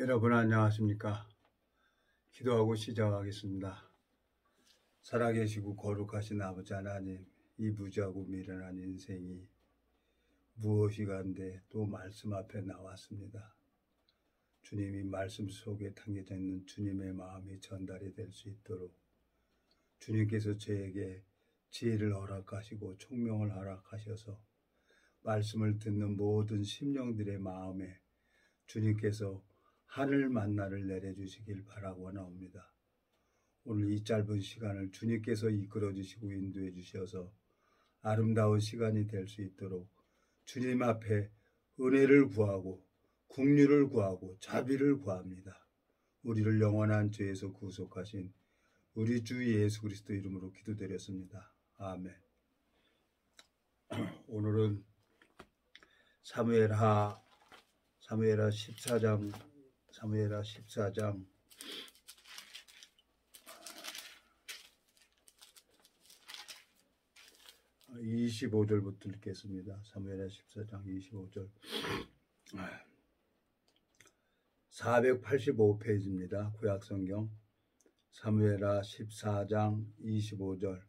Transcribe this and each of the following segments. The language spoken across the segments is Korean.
여러분 안녕하십니까? 기도하고 시작하겠습니다. 살아계시고 거룩하신 아버지 하나님, 이 무지하고 미련한 인생이 무엇이 간데 또 말씀 앞에 나왔습니다. 주님이 말씀 속에 담겨져 있는 주님의 마음이 전달이 될 수 있도록 주님께서 저에게 지혜를 허락하시고 총명을 허락하셔서 말씀을 듣는 모든 심령들의 마음에 주님께서 하늘 만나를 내려주시길 바라고나옵니다. 오늘 이 짧은 시간을 주님께서 이끌어 주시고 인도해 주셔서 아름다운 시간이 될 수 있도록 주님 앞에 은혜를 구하고 긍휼을 구하고 자비를 구합니다. 우리를 영원한 죄에서 구속하신 우리 주 예수 그리스도 이름으로 기도드렸습니다. 아멘. 오늘은 사무엘하 14장 25절부터 읽겠습니다. 사무엘하 14장 25절 485페이지입니다. 구약성경 사무엘하 14장 25절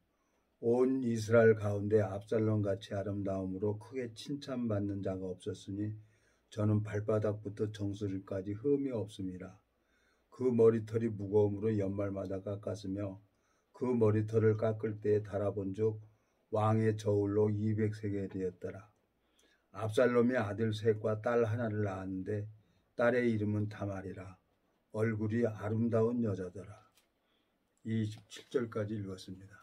온 이스라엘 가운데 압살롬같이 아름다움으로 크게 칭찬받는 자가 없었으니 저는 발바닥부터 정수리까지 흠이 없음이라. 그 머리털이 무거움으로 연말마다 깎았으며 그 머리털을 깎을 때에 달아본즉 왕의 저울로 200세겔이었더라. 압살롬이 아들 셋과 딸 하나를 낳았는데 딸의 이름은 다말이라. 얼굴이 아름다운 여자더라. 27절까지 읽었습니다.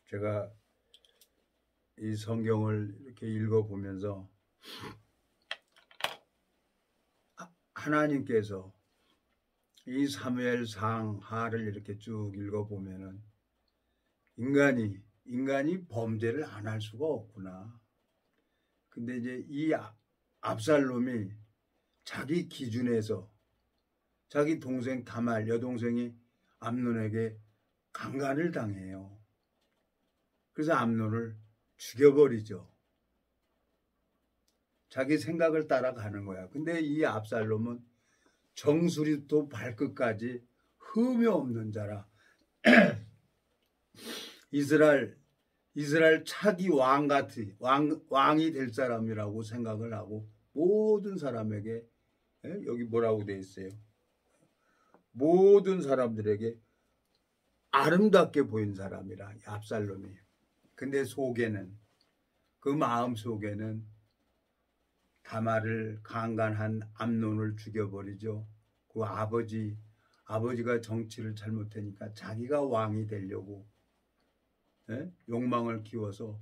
제가 이 성경을 이렇게 읽어보면서 하나님께서 이 사무엘상하를 이렇게 쭉 읽어보면은 인간이 범죄를 안 할 수가 없구나. 근데 이제 이 압살롬이 자기 기준에서 자기 동생 다말 여동생이 암논에게 강간을 당해요. 그래서 암논을 죽여버리죠. 자기 생각을 따라가는 거야. 근데 이 압살롬은 정수리부터 발끝까지 흠이 없는 자라. 이스라엘 차기 왕이 될 사람이라고 생각을 하고 모든 사람에게 여기 뭐라고 돼 있어요? 모든 사람들에게 아름답게 보인 사람이라 압살롬이. 근데 속에는 그 마음 속에는 다말을 강간한 암논을 죽여버리죠. 그 아버지가 정치를 잘못하니까 자기가 왕이 되려고 욕망을 키워서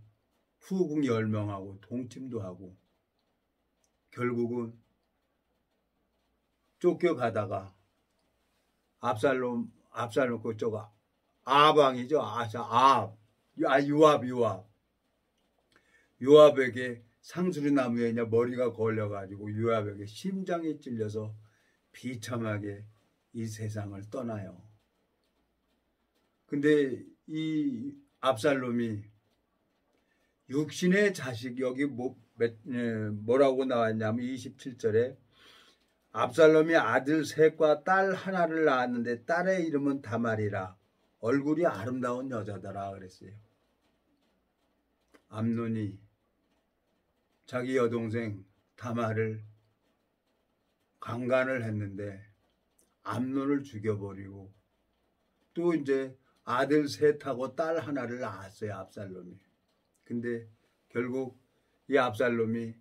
후궁 10명하고 동침도 하고 결국은 쫓겨가다가 압살롬 그쪽가 아방이죠. 요압에게 상수리 나무에 머리가 걸려가지고 요압에게 심장이 찔려서 비참하게 이 세상을 떠나요. 근데 이 압살롬이 육신의 자식 여기 뭐라고 나왔냐면 27절에 압살롬이 아들 셋과 딸 하나를 낳았는데 딸의 이름은 다말이라. 얼굴이 아름다운 여자더라 그랬어요. 암논이 자기 여동생 다말을 강간을 했는데 암논을 죽여버리고 또 이제 아들 셋하고 딸 하나를 낳았어요. 압살롬이. 근데 결국 이 압살롬이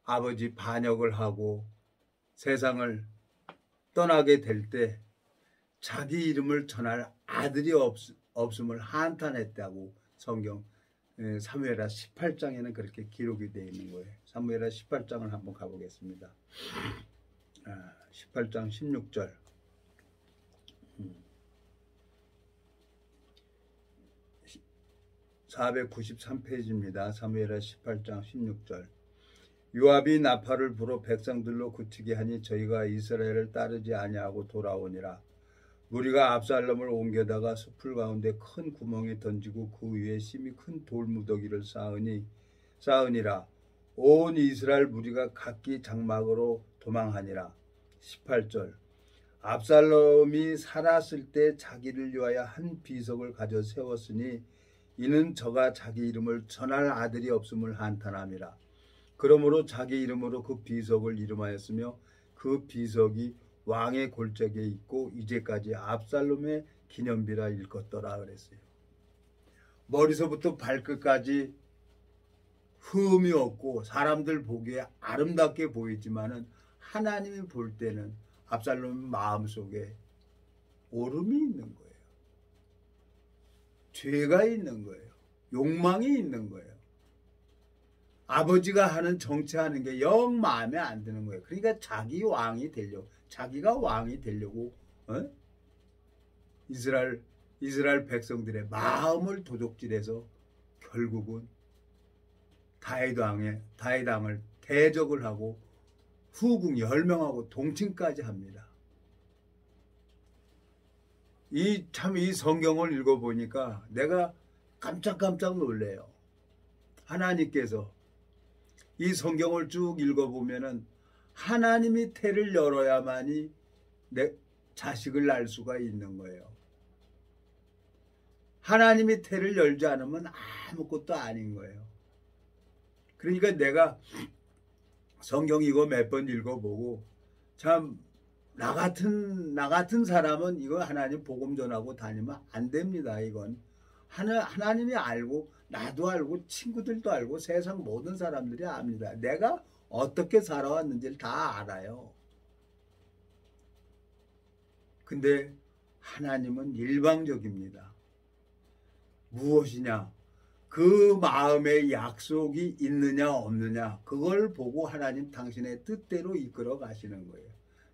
아버지 반역을 하고 세상을 떠나게 될 때 자기 이름을 전할 아들이 없음을 한탄했다고 성경 사무엘하 18장에는 그렇게 기록이 되어 있는 거예요. 사무엘하 18장을 한번 가보겠습니다. 18장 16절. 493페이지입니다. 사무엘하 18장 16절. 요압이 나팔을 불어 백성들로 그치게 하니 저희가 이스라엘을 따르지 아니하고 돌아오니라. 무리가 압살롬을 옮겨다가 숲을 가운데 큰 구멍에 던지고 그 위에 심히 큰 돌무더기를 쌓으니라. 온 이스라엘 무리가 각기 장막으로 도망하니라. 18절 압살롬이 살았을 때 자기를 위하여 한 비석을 가져 세웠으니 이는 저가 자기 이름을 전할 아들이 없음을 한탄함이라. 그러므로 자기 이름으로 그 비석을 이름하였으며 그 비석이 왕의 골짜기에 있고 이제까지 압살롬의 기념비라 일컫더라 그랬어요. 머리서부터 발끝까지 흠이 없고 사람들 보기에 아름답게 보이지만은 하나님이 볼 때는 압살롬 마음속에 오름이 있는 거예요. 죄가 있는 거예요. 욕망이 있는 거예요. 아버지가 하는 정치하는 게 영 마음에 안 드는 거예요. 그러니까 자기가 왕이 되려고 이스라엘 백성들의 마음을 도둑질해서 결국은 다윗왕을 대적을 하고 후궁 10명하고 동침까지 합니다. 이 성경을 읽어보니까 내가 깜짝깜짝 놀래요. 하나님께서 이 성경을 쭉 읽어보면은 하나님이 태를 열어야만이 내 자식을 낳을 수가 있는 거예요. 하나님이 태를 열지 않으면 아무것도 아닌 거예요. 그러니까 내가 성경 이거 몇 번 읽어보고 참 나 같은 사람은 이거 하나님 복음 전하고 다니면 안 됩니다. 이건 하나님이 알고 나도 알고 친구들도 알고 세상 모든 사람들이 압니다. 내가 어떻게 살아왔는지를 다 알아요. 근데 하나님은 일방적입니다. 무엇이냐? 그 마음에 약속이 있느냐 없느냐 그걸 보고 하나님 당신의 뜻대로 이끌어 가시는 거예요.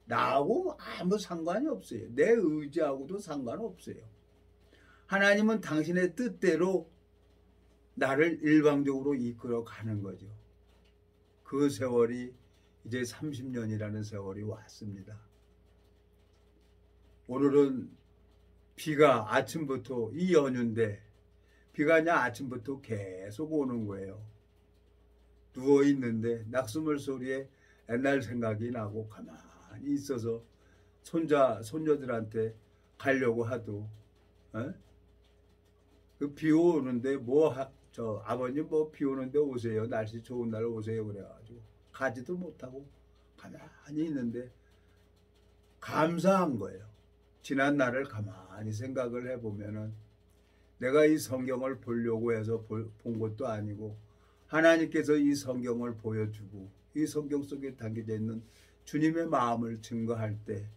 나하고 아무 상관이 없어요. 내 의지하고도 상관없어요. 하나님은 당신의 뜻대로 나를 일방적으로 이끌어 가는 거죠. 그 세월이 이제 30년이라는 세월이 왔습니다. 오늘은 비가 아침부터 이 연휴인데 비가 그냥 아침부터 계속 오는 거예요. 누워있는데 낙수물 소리에 옛날 생각이 나고 가만히 있어서 손녀들한테 가려고 하도 그 비 오는데 아버님 비 오는데 오세요. 날씨 좋은 날 오세요. 그래가지고 가지도 못하고 가만히 있는데 감사한 거예요. 지난 날을 가만히 생각을 해보면은 내가 이 성경을 보려고 해서 본 것도 아니고 하나님께서 이 성경을 보여주고 이 성경 속에 담겨져 있는 주님의 마음을 증거할 때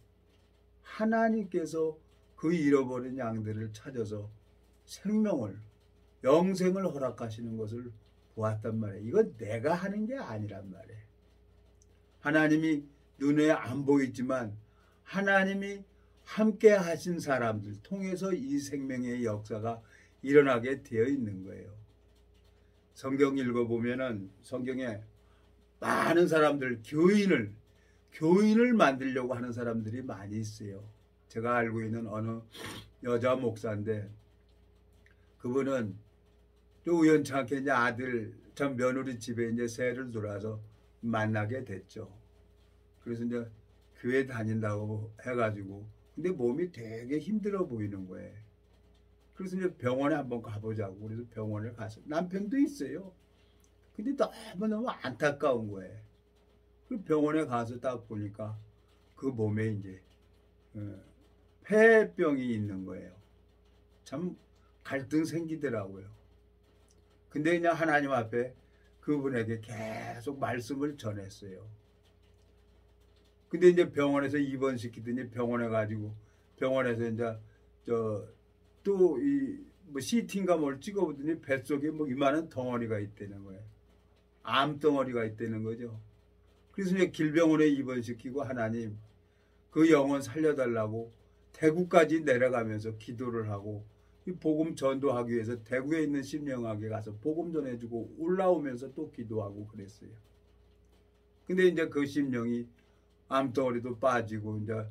하나님께서 그 잃어버린 양들을 찾아서 영생을 허락하시는 것을 보았단 말이에요. 이건 내가 하는 게 아니란 말이에요. 하나님이 눈에 안 보이지만 하나님이 함께 하신 사람들 통해서 이 생명의 역사가 일어나게 되어 있는 거예요. 성경 읽어보면은 성경에 많은 사람들, 교인을 만들려고 하는 사람들이 많이 있어요. 제가 알고 있는 어느 여자 목사인데 그분은 또 우연찮게 이제 참 며느리 집에 이제 새해를 돌아서 만나게 됐죠. 그래서 이제 교회 다닌다고 해가지고 근데 몸이 되게 힘들어 보이는 거예요. 그래서 이제 병원에 한번 가보자고 그래서 병원에 가서 남편도 있어요. 근데 너무 안타까운 거예요. 그 병원에 가서 딱 보니까 그 몸에 이제 폐병이 있는 거예요. 참 갈등 생기더라고요. 근데 그냥 하나님 앞에 그분에게 계속 말씀을 전했어요. 근데 이제 병원에서 입원시키더니 병원에서 이제 또 CT인가 뭘 찍어보더니 뱃속에 이만한 덩어리가 있다는 거예요. 암덩어리가 있다는 거죠. 그래서 이제 길병원에 입원시키고 하나님 그 영혼 살려달라고 대구까지 내려가면서 기도를 하고 이 복음 전도하기 위해서 대구에 있는 심령학에 가서 복음 전해주고 올라오면서 또 기도하고 그랬어요. 근데 이제 그 심령이 암덩어리도 빠지고 이제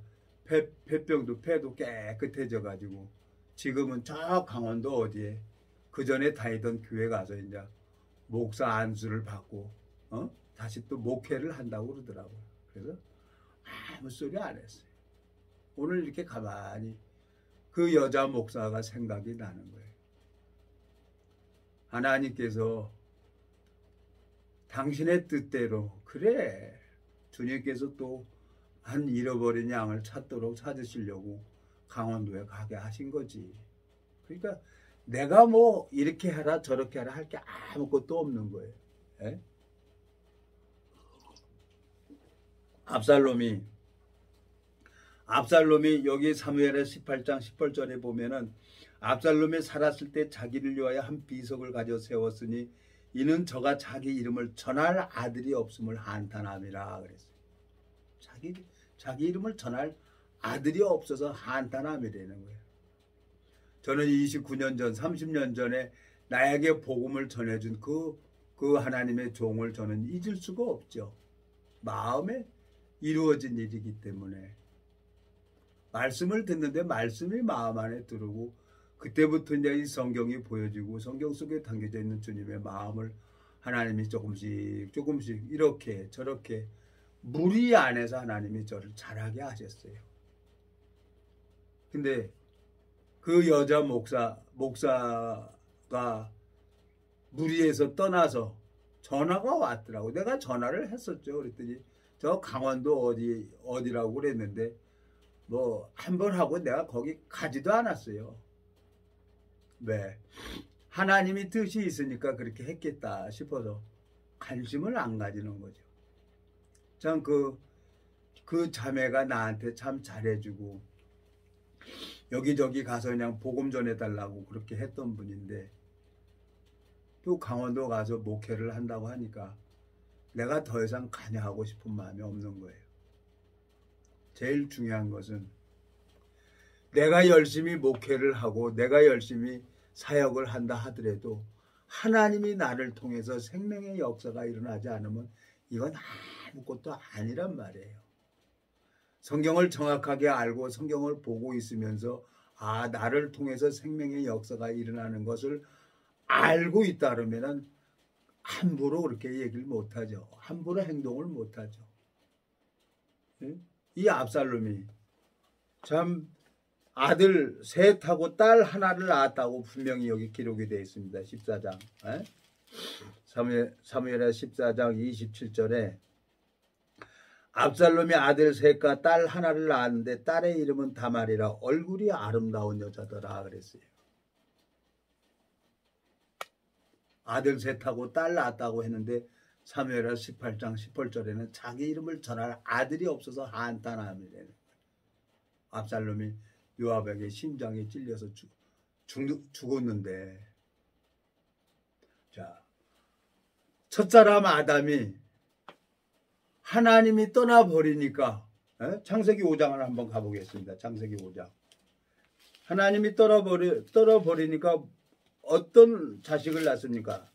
폐도 깨끗해져 가지고 지금은 저 강원도 어디에 그 전에 다니던 교회 가서 이제 목사 안수를 받고 다시 또 목회를 한다고 그러더라고요. 그래서 아무 소리 안 했어요. 오늘 이렇게 가만히 그 여자 목사가 생각이 나는 거예요. 하나님께서 당신의 뜻대로, 그래, 주님께서 또 한 잃어버린 양을 찾으시려고 강원도에 가게 하신 거지. 그러니까 내가 뭐 이렇게 하라 저렇게 하라 할 게 아무것도 없는 거예요. 예? 압살롬이 여기 사무엘의 18장 18절에 보면은 압살롬이 살았을 때 자기를 위하여 한 비석을 가져 세웠으니 이는 저가 자기 이름을 전할 아들이 없음을 한탄함이라 그랬어요. 자기 이름을 전할 아들이 없어서 한탄함이라는 거예요. 저는 29년 전, 30년 전에 나에게 복음을 전해준 그 하나님의 종을 저는 잊을 수가 없죠. 마음에 이루어진 일이기 때문에. 말씀을 듣는데 말씀이 마음 안에 들어오고 그때부터 이제 이 성경이 보여지고 성경 속에 담겨져 있는 주님의 마음을 하나님이 조금씩 이렇게 저렇게 무리 안에서 하나님이 저를 자라게 하셨어요. 근데 그 여자 목사가 무리에서 떠나서 전화가 왔더라고. 내가 전화를 했었죠. 그랬더니 저 강원도 어디라고 그랬는데 뭐 한 번 하고 내가 거기 가지도 않았어요. 왜? 하나님이 뜻이 있으니까 그렇게 했겠다 싶어서 관심을 안 가지는 거죠. 참 그 자매가 나한테 참 잘해주고 여기저기 가서 그냥 복음 전해달라고 그렇게 했던 분인데 또 강원도 가서 목회를 한다고 하니까 내가 더 이상 관여하고 싶은 마음이 없는 거예요. 제일 중요한 것은 내가 열심히 목회를 하고 내가 열심히 사역을 한다 하더라도 하나님이 나를 통해서 생명의 역사가 일어나지 않으면 이건 아무것도 아니란 말이에요. 성경을 정확하게 알고 성경을 보고 있으면서 나를 통해서 생명의 역사가 일어나는 것을 알고 있다 그러면은 함부로 그렇게 얘기를 못하죠. 함부로 행동을 못하죠. 이 압살롬이 참 아들 셋하고 딸 하나를 낳았다고 분명히 여기 기록이 되어 있습니다. 14장 사무엘하 14장 27절에 압살롬이 아들 셋과 딸 하나를 낳았는데 딸의 이름은 다말이라 얼굴이 아름다운 여자더라 그랬어요. 아들 셋하고 딸 낳았다고 했는데 사무엘하 18장 18절에는 자기 이름을 전할 아들이 없어서 한탄함이래요. 압살롬이 요압에게 심장이 찔려서 죽었는데, 자, 첫사람 아담이 하나님이 떠나버리니까, 창세기 5장을 한번 가보겠습니다. 창세기 5장. 하나님이 떠나버리니까 어떤 자식을 낳습니까?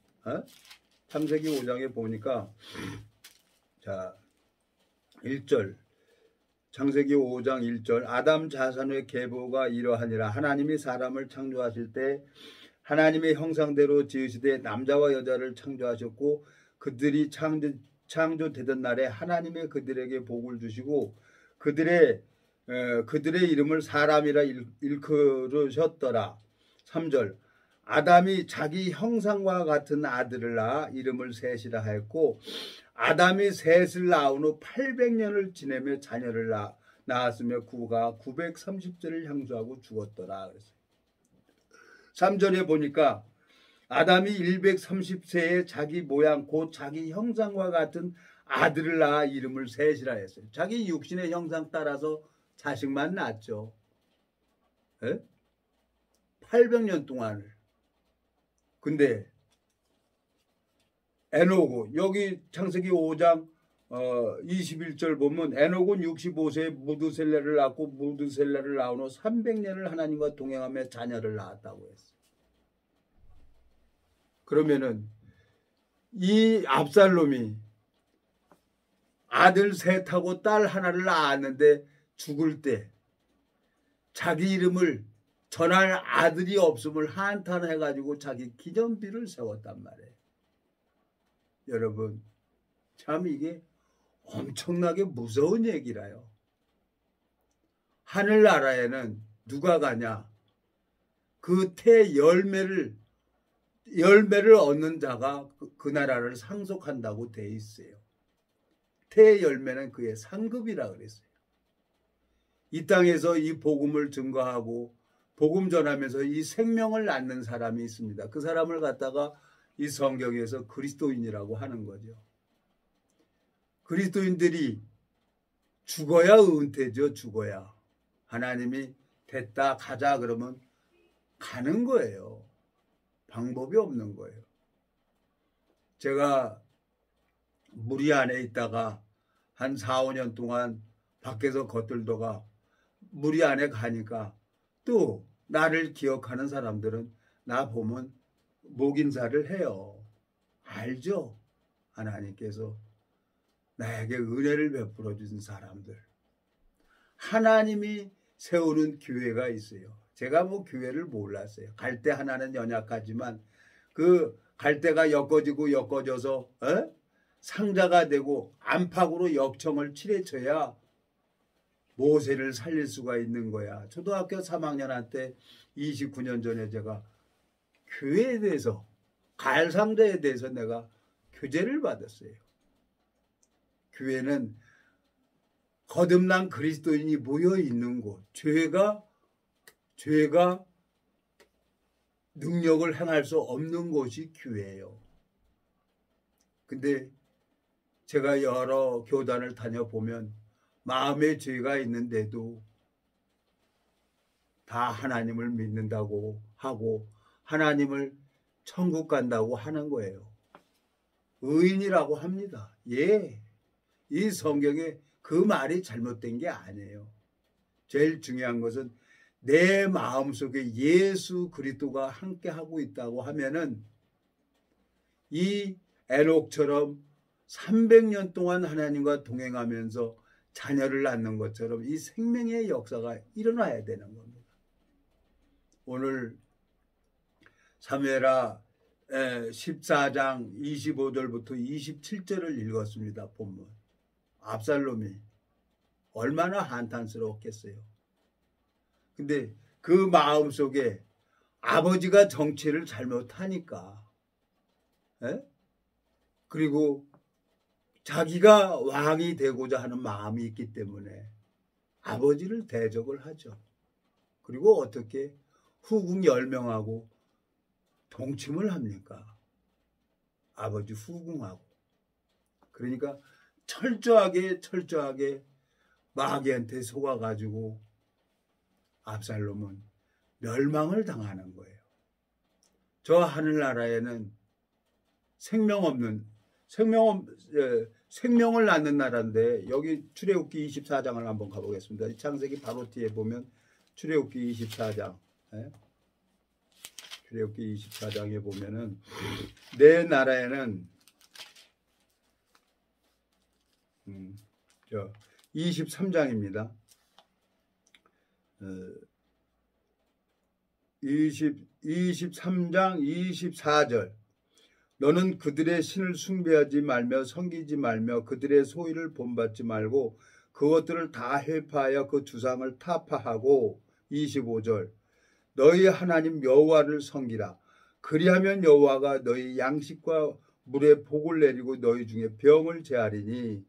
창세기 5장에 보니까, 자, 1절. 창세기 5장 1절 아담 자손의 계보가 이러하니라. 하나님이 사람을 창조하실 때 하나님의 형상대로 지으시되 남자와 여자를 창조하셨고 그들이 창조되던 날에 하나님의 그들에게 복을 주시고 그들의 이름을 사람이라 일컬으셨더라. 3절 아담이 자기 형상과 같은 아들을 낳아 이름을 셋이라 하였고 아담이 셋을 낳은 후 800년을 지내며 자녀를 낳았으며 그가 930세를 향수하고 죽었더라. 그랬어요. 3절에 보니까 아담이 130세에 자기 모양 곧 자기 형상과 같은 아들을 낳아 이름을 셋이라 했어요. 자기 육신의 형상 따라서 자식만 낳았죠. 800년 동안을. 근데 에녹은 여기 창세기 5장 21절 보면 에녹은 65세에 무드셀레를 낳고 무드셀레를 낳은 후 300년을 하나님과 동행하며 자녀를 낳았다고 했어요. 그러면은 이 압살롬이 아들 셋하고 딸 하나를 낳았는데 죽을 때 자기 이름을 전할 아들이 없음을 한탄해가지고 자기 기념비를 세웠단 말이에요. 여러분 참 이게 엄청나게 무서운 얘기라요. 하늘나라에는 누가 가냐? 그 태 열매를 얻는 자가 그 나라를 상속한다고 돼 있어요. 태 열매는 그의 상급이라 그랬어요. 이 땅에서 이 복음을 증거하고 복음 전하면서 이 생명을 낳는 사람이 있습니다. 그 사람을 갖다가 이 성경에서 그리스도인이라고 하는 거죠. 그리스도인들이 죽어야 은퇴죠. 죽어야. 하나님이 됐다 가자 그러면 가는 거예요. 방법이 없는 거예요. 제가 무리 안에 있다가 한 4, 5년 동안 밖에서 겉들다가 무리 안에 가니까 또 나를 기억하는 사람들은 나 보면 목인사를 해요. 알죠? 하나님께서 나에게 은혜를 베풀어 주신 사람들. 하나님이 세우는 교회가 있어요. 제가 뭐 교회를 몰랐어요. 갈대 하나는 연약하지만 그 갈대가 엮어져서 상자가 되고 안팎으로 역청을 칠해쳐야 모세를 살릴 수가 있는 거야. 초등학교 3학년 한때 29년 전에 제가 교회에 대해서 갈상자에 대해서 내가 교제를 받았어요. 교회는 거듭난 그리스도인이 모여 있는 곳, 죄가 능력을 행할 수 없는 곳이 교회예요. 근데 제가 여러 교단을 다녀보면 마음에 죄가 있는데도 다 하나님을 믿는다고 하고 하나님을 천국 간다고 하는 거예요. 의인이라고 합니다. 예, 이 성경에 그 말이 잘못된 게 아니에요. 제일 중요한 것은 내 마음속에 예수 그리스도가 함께하고 있다고 하면은 이 에녹처럼 300년 동안 하나님과 동행하면서 자녀를 낳는 것처럼 이 생명의 역사가 일어나야 되는 겁니다. 오늘 사무엘하 14장 25절부터 27절을 읽었습니다. 본문. 압살롬이 얼마나 한탄스러웠겠어요. 근데 그 마음속에 아버지가 정치를 잘못하니까 그리고 자기가 왕이 되고자 하는 마음이 있기 때문에 아버지를 대적을 하죠. 그리고 어떻게 후궁 10명하고 동침을 합니까? 아버지 후궁하고. 그러니까 철저하게 마귀한테 속아가지고 압살롬은 멸망을 당하는 거예요. 저 하늘나라에는 생명을 낳는 나라인데 여기 출애굽기 24장을 한번 가보겠습니다. 창세기 바로 뒤에 보면 출애굽기 24장 출애굽기 24장에 보면은 내 나라에는 23장입니다. 23장 24절 너는 그들의 신을 숭배하지 말며 섬기지 말며 그들의 소유를 본받지 말고 그것들을 다 회파하여 그 주상을 타파하고 25절 너희 하나님 여호와를 섬기라. 그리하면 여호와가 너희 양식과 물에 복을 내리고 너희 중에 병을 제하리니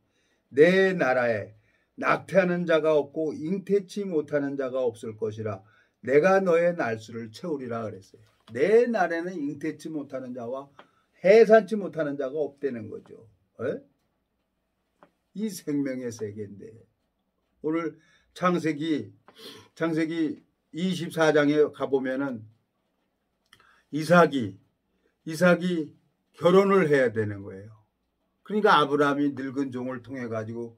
내 나라에 낙태하는 자가 없고 잉태치 못하는 자가 없을 것이라. 내가 너의 날수를 채우리라 그랬어요. 내 나라에는 잉태치 못하는 자와 해산치 못하는 자가 없다는 거죠. 이 생명의 세계인데 오늘 창세기 24장에 가보면은 이삭이 결혼을 해야 되는 거예요. 그러니까 아브라함이 늙은 종을 통해 가지고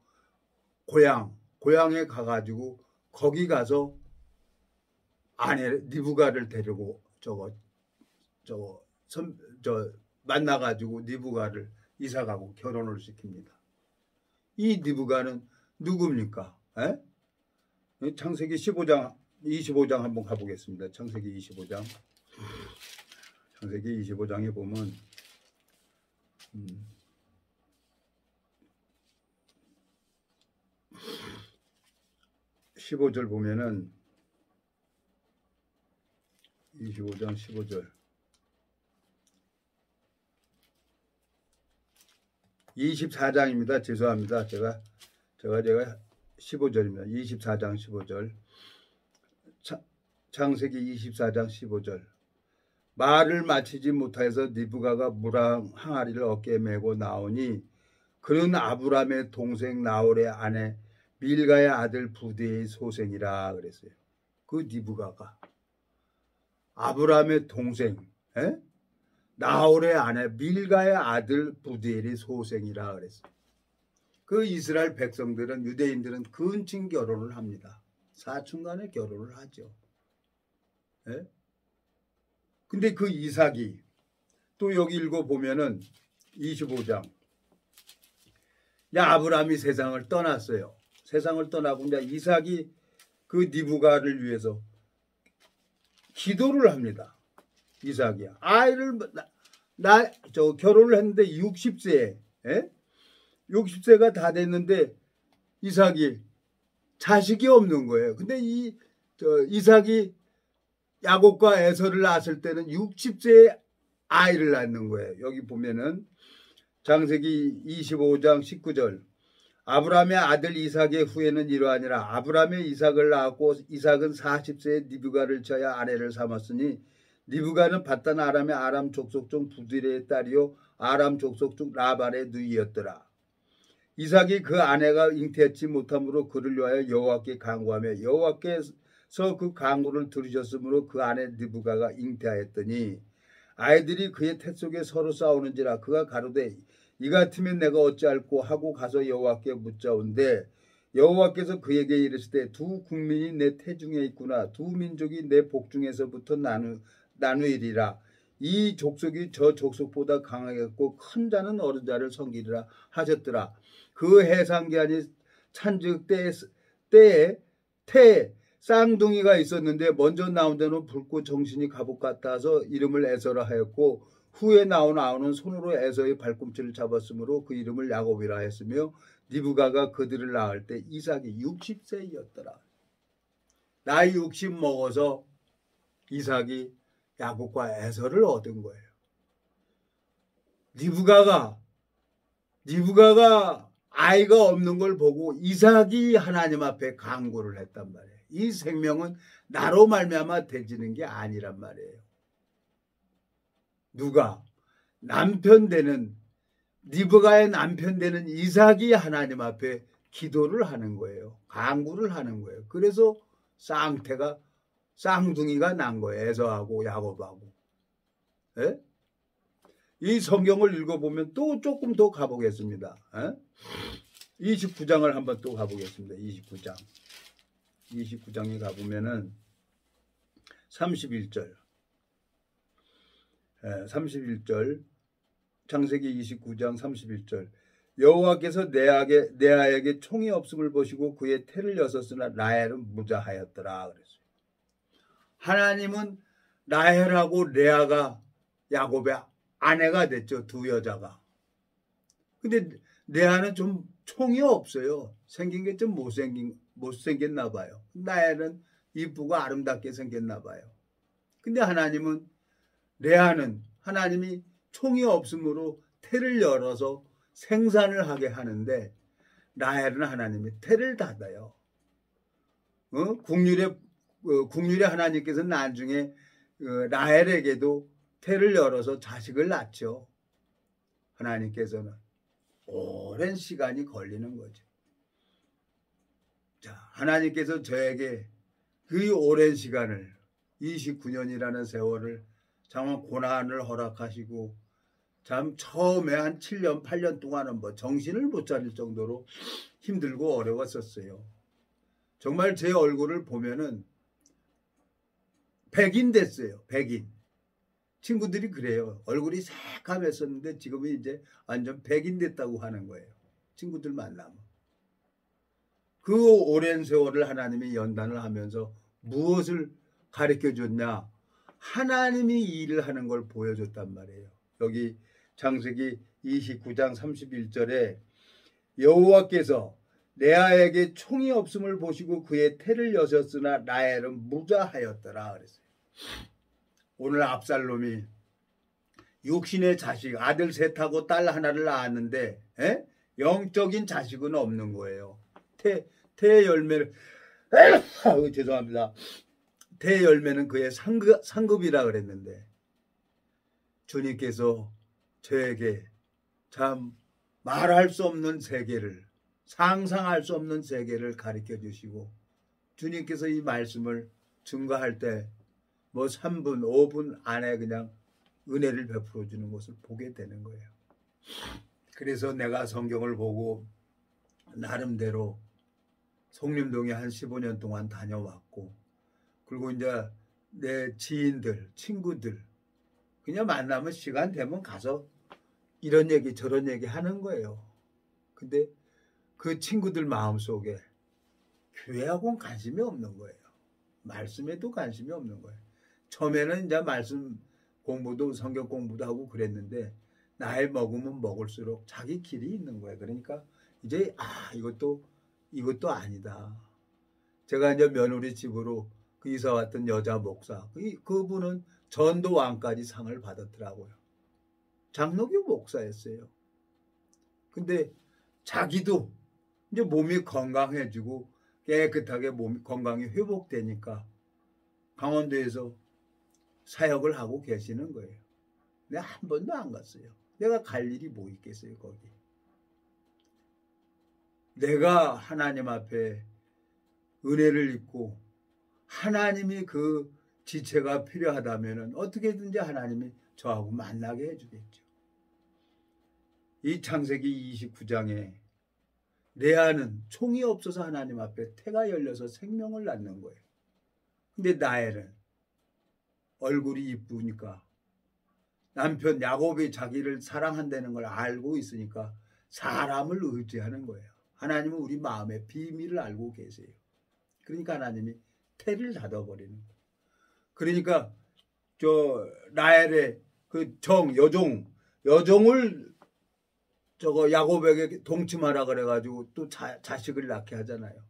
고향에 가가지고 거기 가서 아내 리브가를 데리고 만나가지고 리브가를 이삭하고 결혼을 시킵니다. 이 리브가는 누굽니까? 창세기 25장 한번 가보겠습니다. 창세기 25장에 보면 15절 보면은 25장 15절 24장입니다. 죄송합니다. 제가 15절입니다. 24장 15절 창세기 24장 15절 말을 마치지 못해서 니브가가 물 항아리를 어깨에 메고 나오니 그는 아브람의 동생 나홀의 아내 밀가의 아들 부디의 소생이라 그랬어요. 그 니브가가 아브람의 동생 나홀의 아내 밀가의 아들 부디엘의 소생이라 그랬어요. 그 이스라엘 백성들은 유대인들은 근친 결혼을 합니다. 사촌간에 결혼을 하죠. 근데 그 이삭이 또 여기 읽어보면은 25장 아브람이 세상을 떠났어요. 세상을 떠나고 이제 이삭이 그 니브가를 위해서 기도를 합니다. 이삭이 아이를 결혼을 했는데 60세에 60세가 다 됐는데 이삭이 자식이 없는 거예요. 근데 이삭이 야곱과 에서를 낳았을 때는 60세에 아이를 낳는 거예요. 여기 보면은 창세기 25장 19절 아브람의 아들 이삭의 후에는 이러하니라. 아브람의 이삭을 낳았고 이삭은 40세에 니브가를 쳐야 아내를 삼았으니 니브가는 바단 아람의 아람 족속 중 부디엘의 딸이요 아람 족속 중 라반의 누이였더라. 이삭이 그 아내가 잉태하지 못함으로 그를 위하여 여호와께 간구하며 여호와께서 그 간구를 들으셨으므로 그 아내 니브가가 잉태하였더니 아이들이 그의 태 속에 서로 싸우는지라. 그가 가로되 이 같으면 내가 어찌할꼬 하고 가서 여호와께 묻자온데 여호와께서 그에게 이르시되 두 국민이 내 태중에 있구나. 두 민족이 내 복중에서부터 나누이리라. 이 족속이 저 족속보다 강하겠고 큰 자는 어린 자를 섬기리라 하셨더라. 그 해상기한이 찬즉 때에 태 쌍둥이가 있었는데 먼저 나온 자는 붉고 정신이 갑옷 같아서 이름을 에서라 하였고 후에 나온 아우는 손으로 에서의 발꿈치를 잡았으므로 그 이름을 야곱이라 했으며 니브가가 그들을 낳을 때 이삭이 60세였더라. 나이 60 먹어서 이삭이 야곱과 에서를 얻은 거예요. 니브가가 아이가 없는 걸 보고 이삭이 하나님 앞에 간구를 했단 말이에요. 이 생명은 나로 말미암아 되지는 게 아니란 말이에요. 누가? 남편 되는 니브가의 남편 되는 이삭이 하나님 앞에 기도를 하는 거예요. 간구를 하는 거예요. 그래서 쌍둥이가 난 거예요. 에서하고 야곱하고. 이 성경을 읽어보면 또 조금 더 가보겠습니다. 29장을 한번 또 가보겠습니다. 29장에 가보면은 31절 창세기 29장 31절 여호와께서 레아에게 총이 없음을 보시고 그의 태를 여섰으나 라헬은 무자하였더라 그랬어요. 하나님은 라헬하고 레아가 야곱의 아내가 됐죠. 두 여자가. 근데 레아는 좀 총이 없어요. 생긴 게 좀 못생겼나 봐요. 라헬은 이쁘고 아름답게 생겼나 봐요. 근데 레아는 하나님이 총이 없으므로 태를 열어서 생산을 하게 하는데 라헬은 하나님이 태를 닫아요. 국률의 하나님께서는 나중에 라헬에게도 태를 열어서 자식을 낳죠. 하나님께서는 오랜 시간이 걸리는 거죠. 자, 하나님께서 저에게 그 오랜 시간을 29년이라는 세월을 정말 고난을 허락하시고 참 처음에 한 7년 8년 동안은 정신을 못 차릴 정도로 힘들고 어려웠었어요. 정말 제 얼굴을 보면은 백인 됐어요. 백인. 친구들이 그래요. 얼굴이 새카맸었는데 지금은 이제 완전 백인 됐다고 하는 거예요. 친구들 만나면. 그 오랜 세월을 하나님이 연단을 하면서 무엇을 가르쳐 줬냐? 하나님이 일을 하는 걸 보여줬단 말이에요. 여기 창세기 29장 31절에 여호와께서 레아에게 총이 없음을 보시고 그의 태를 여셨으나 라헬은 무자하였더라 그랬어요. 오늘 압살롬이 육신의 자식 아들 셋하고 딸 하나를 낳았는데 영적인 자식은 없는 거예요. 태의 열매를 죄송합니다. 태의 열매는 그의 상급이라 그랬는데 주님께서 저에게 참 말할 수 없는 세계를 상상할 수 없는 세계를 가르쳐 주시고 주님께서 이 말씀을 증거할 때 뭐 3분 5분 안에 그냥 은혜를 베풀어 주는 것을 보게 되는 거예요. 그래서 내가 성경을 보고 나름대로 송림동에 한 15년 동안 다녀왔고 그리고 이제 내 지인들 친구들 그냥 만나면 시간 되면 가서 이런 얘기 저런 얘기 하는 거예요. 근데 그 친구들 마음속에 교회하고는 관심이 없는 거예요. 말씀에도 관심이 없는 거예요. 처음에는 이제 말씀 공부도 성경 공부도 하고 그랬는데 나이 먹으면 먹을수록 자기 길이 있는 거예요. 그러니까 이제 이것도 아니다. 제가 이제 며느리 집으로 그 이사 왔던 여자 목사 그분은 전도왕까지 상을 받았더라고요. 장로교 목사였어요. 근데 자기도 이제 몸이 건강해지고 깨끗하게 몸 건강이 회복되니까 강원도에서 사역을 하고 계시는 거예요. 내가 한 번도 안 갔어요. 내가 갈 일이 뭐 있겠어요, 거기. 내가 하나님 앞에 은혜를 입고 하나님이 그 지체가 필요하다면 어떻게든지 하나님이 저하고 만나게 해주겠죠. 이 창세기 29장에 레아는 총이 없어서 하나님 앞에 태가 열려서 생명을 낳는 거예요. 근데 라헬은 얼굴이 이쁘니까 남편 야곱이 자기를 사랑한다는 걸 알고 있으니까 사람을 의지하는 거예요. 하나님은 우리 마음의 비밀을 알고 계세요. 그러니까 하나님이 태를 닫아버리는 거예요. 그러니까 저 라헬의 그 여종을 저거 야곱에게 동침하라 그래가지고 또 자식을 낳게 하잖아요.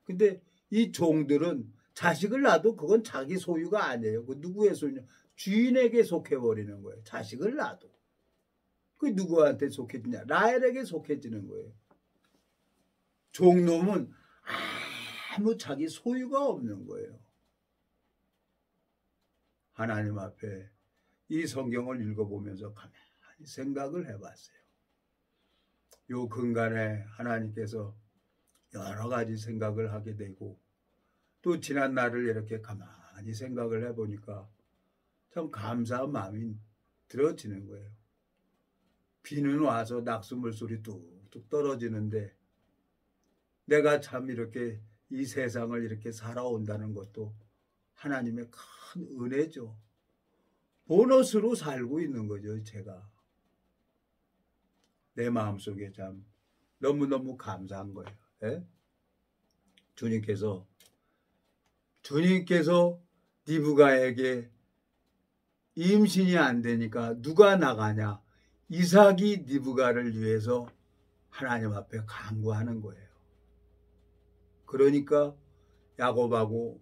근데 이 종들은 자식을 낳아도 그건 자기 소유가 아니에요. 그 누구의 소유냐? 주인에게 속해버리는 거예요. 자식을 낳아도. 그 누구한테 속해지냐? 라헬에게 속해지는 거예요. 종놈은 아무 자기 소유가 없는 거예요. 하나님 앞에 이 성경을 읽어보면서 가만히 생각을 해봤어요. 요 근간에 하나님께서 여러 가지 생각을 하게 되고 또 지난 날을 이렇게 가만히 생각을 해보니까 참 감사한 마음이 들어지는 거예요. 비는 와서 낙수 물소리 뚝뚝 떨어지는데 내가 참 이렇게 이 세상을 이렇게 살아온다는 것도 하나님의 큰 은혜죠. 보너스로 살고 있는 거죠. 제가 내 마음속에 참 너무너무 감사한 거예요. 예? 주님께서 리브가에게 임신이 안 되니까 누가 나가냐? 이삭이 리브가를 위해서 하나님 앞에 간구하는 거예요. 그러니까 야곱하고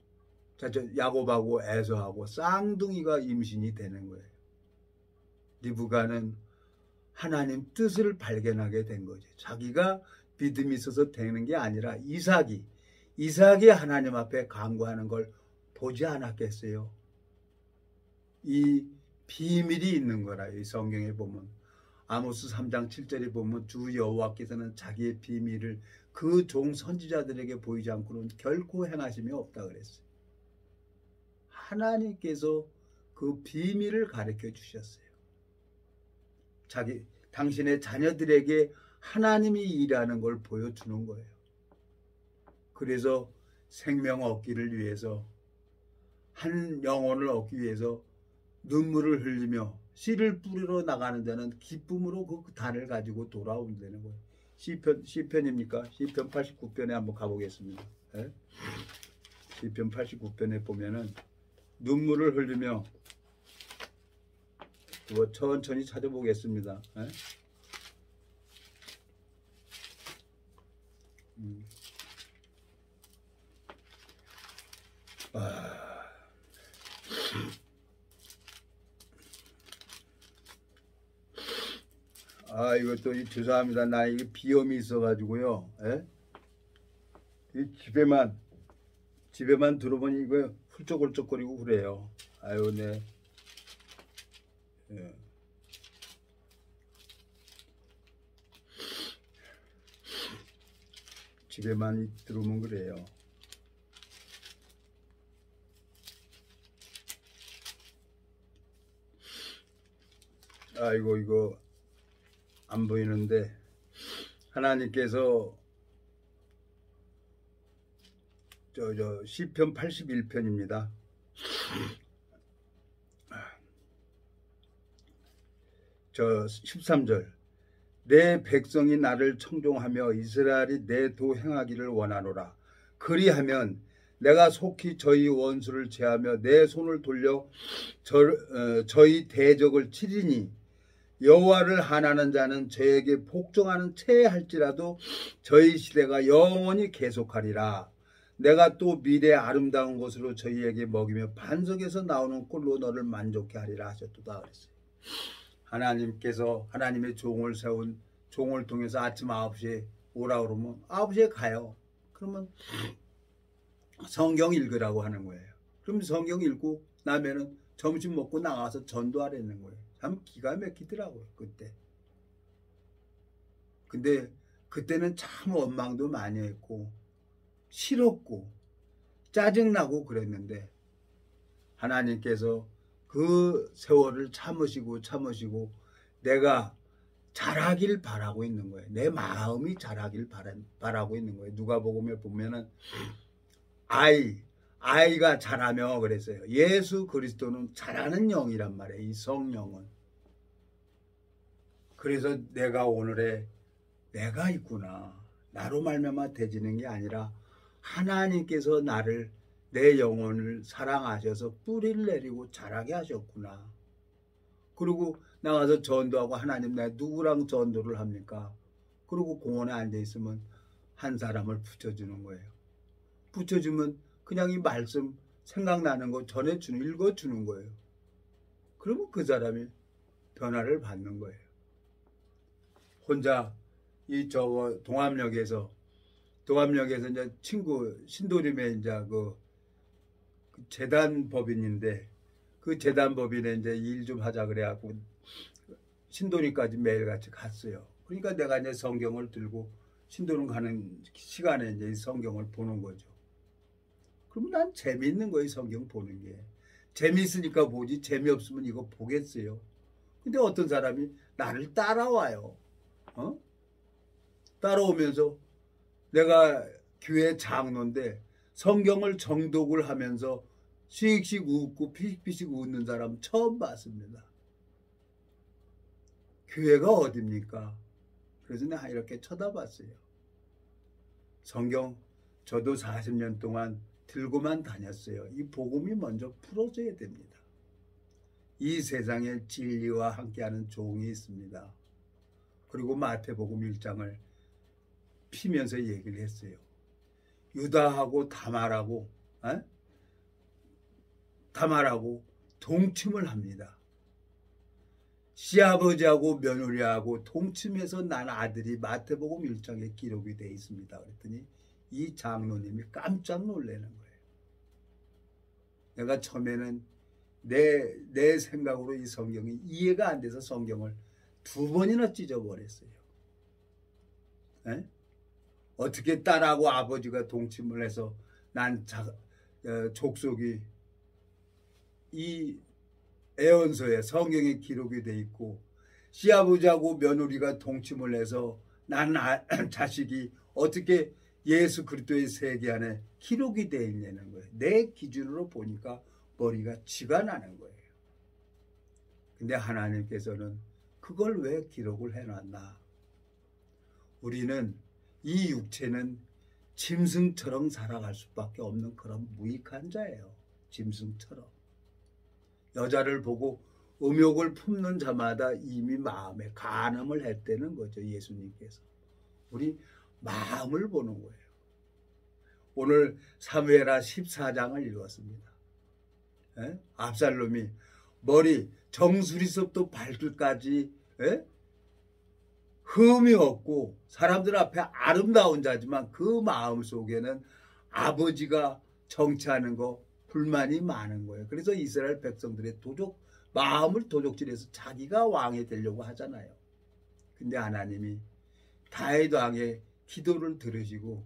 에서하고 쌍둥이가 임신이 되는 거예요. 리브가는 하나님 뜻을 발견하게 된 거죠. 자기가 믿음이 있어서 되는 게 아니라 이삭이 하나님 앞에 간구하는 걸 보지 않았겠어요? 이 비밀이 있는 거라. 이 성경에 보면 아모스 3장 7절에 보면 주 여호와께서는 자기의 비밀을 그 종 선지자들에게 보이지 않고는 결코 행하심이 없다 그랬어요. 하나님께서 그 비밀을 가르쳐 주셨어요. 당신의 자녀들에게 하나님이 일하는 걸 보여주는 거예요. 그래서 생명 얻기를 위해서 한 영혼을 얻기 위해서 눈물을 흘리며 씨를 뿌리러 나가는 자는 기쁨으로 그 단을 가지고 돌아온다는 거예요. 시편입니까? 시편 89편에 한번 가보겠습니다. 네? 시편 89편에 보면은 눈물을 흘리며 천천히 찾아보겠습니다. 네? 이것도 죄송합니다. 나 이게 비염이 있어가지고요. 예? 이 집에만 들어보니 이거 훌쩍훌쩍거리고 그래요. 아유, 네. 예. 집에만 들어오면 그래요. 아이고, 이거 안 보이는데 하나님께서 시편 81편입니다. 저 13절 내 백성이 나를 청종하며 이스라엘이 내 도 행하기를 원하노라. 그리하면 내가 속히 저희 원수를 제하며 내 손을 돌려 저희 대적을 치리니 여호와를 한하는 자는 저에게 복종하는 채 할지라도 저희 시대가 영원히 계속하리라. 내가 또 미래의 아름다운 것으로 저희에게 먹이며 반석에서 나오는 꿀로 너를 만족케 하리라 하셨도다 그랬어요. 하나님께서 하나님의 종을 세운 종을 통해서 아침 9시에 오라 그러면 9시에 가요. 그러면 성경 읽으라고 하는 거예요. 그럼 성경 읽고 나면은 점심 먹고 나가서 전도하라는 거예요. 참 기가 막히더라고요, 그때. 근데 그때는 참 원망도 많이 했고 싫었고 짜증나고 그랬는데 하나님께서 그 세월을 참으시고 내가 자라길 바라고 있는 거예요. 내 마음이 자라길 바라고 있는 거예요. 누가복음에 보면은 아이가 자라며 그랬어요. 예수 그리스도는 자라는 영이란 말이에요. 이 성령은. 그래서 내가 오늘의 내가 있구나. 나로 말미암아 되지는 게 아니라 하나님께서 나를 내 영혼을 사랑하셔서 뿌리를 내리고 자라게 하셨구나. 그리고 나가서 전도하고 하나님 내가 누구랑 전도를 합니까? 그리고 공원에 앉아있으면 한 사람을 붙여주는 거예요. 붙여주면 그냥 이 말씀 생각나는 거 전해주는 읽어주는 거예요. 그러면 그 사람이 변화를 받는 거예요. 혼자 동암역에서 이제 친구 신도림에 이제 그 재단 법인인데 그 재단 법인에 이제 일 좀 하자 그래갖고 신도림까지 매일같이 갔어요. 그러니까 내가 이제 성경을 들고 신도림 가는 시간에 이제 성경을 보는 거죠. 그러면 난 재미있는 거예요. 성경 보는 게. 재미있으니까 보지 재미없으면 이거 보겠어요. 근데 어떤 사람이 나를 따라와요. 따라오면서 내가 교회 장로인데 성경을 정독을 하면서 씩씩 웃고 피식피식 웃는 사람 처음 봤습니다. 교회가 어딥니까? 그래서 내가 이렇게 쳐다봤어요. 성경 저도 40년 동안 들고만 다녔어요. 이 복음이 먼저 풀어져야 됩니다. 이 세상에 진리와 함께하는 종이 있습니다. 그리고 마태복음 1장을 피면서 얘기를 했어요. 유다하고 다말하고 동침을 합니다. 시아버지하고 며느리하고 동침해서 난 아들이 마태복음 1장에 기록이 되어 있습니다. 그랬더니 이 장로님이 깜짝 놀라는 거예요. 내가 처음에는 내 생각으로 이 성경이 이해가 안 돼서 성경을 2번이나 찢어버렸어요. 에? 어떻게 딸하고 아버지가 동침을 해서 난 족속이 이 애언서에 성경에 기록이 돼 있고 시아버지하고 며느리가 동침을 해서 난 자식이 어떻게 예수 그리스도의 세계 안에 기록이 되어 있냐는 거예요. 내 기준으로 보니까 머리가 쥐가 나는 거예요. 근데 하나님께서는 그걸 왜 기록을 해놨나? 우리는 이 육체는 짐승처럼 살아갈 수밖에 없는 그런 무익한 자예요. 짐승처럼. 여자를 보고 음욕을 품는 자마다 이미 마음에 간음을 했다는 거죠. 예수님께서. 우리 마음을 보는 거예요. 오늘 사무엘하 14장을 읽었습니다. 예? 압살롬이 머리 정수리서부터 발끝까지 흠이 없고 사람들 앞에 아름다운 자지만 그 마음 속에는 아버지가 정치하는 거 불만이 많은 거예요. 그래서 이스라엘 백성들의 마음을 도적질해서 자기가 왕이 되려고 하잖아요. 근데 하나님이 다윗 왕의 기도를 들으시고